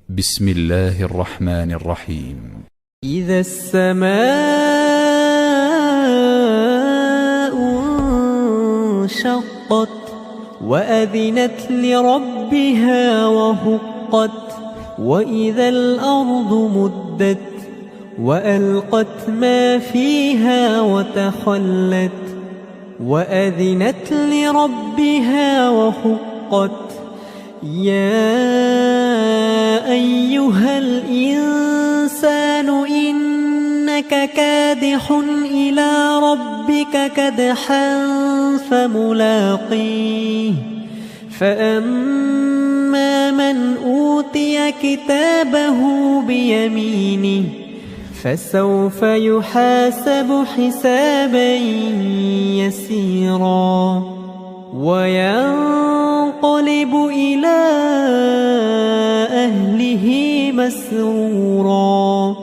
بسم الله الرحمن الرحيم. إذا السماء انشقت وأذنت لربها وحقت وإذا الأرض مدت وألقت ما فيها وتخلت وأذنت لربها وحقت يا أيها الإنسان إنك كادح إلى ربك كدحا فملاقيه فأما من أوتي كتابه بيمينه فسوف يحاسب حسابا يسيرا وينقلب إلى أهله مسرورا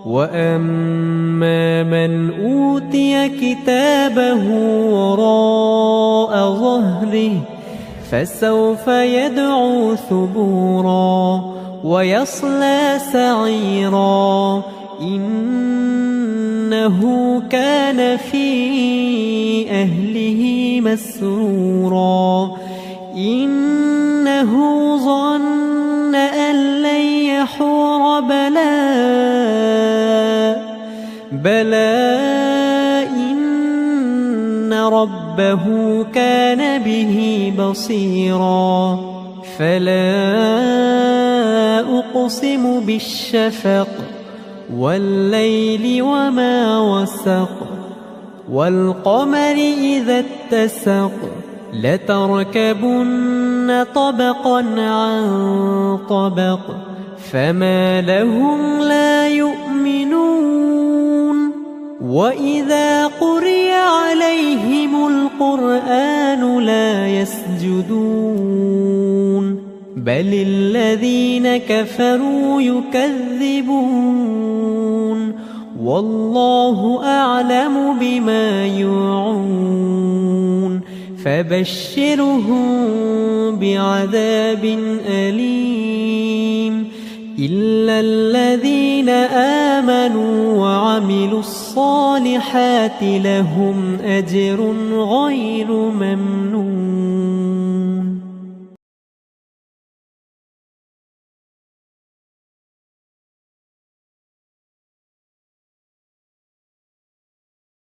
وأما من أوتي كتابه وراء ظهره فسوف يدعو ثبورا ويصلى سعيرا إنه كان في أهله مسرورا إنه ظن أن لن يحور بلى إن ربه كان به بصيرا فلا أقسم بالشفق والليل وما وسق والقمر إذا اتسق لتركبن طبقا عن طبق فما لهم لا يؤمنون وإذا قرئ عليهم القرآن لا يسجدون بل الذين كفروا يكذبون والله أعلم بما يوعون فبشرهم بعذاب أليم إلا الذين آمنوا وعملوا الصالحات لهم أجر غير ممنون.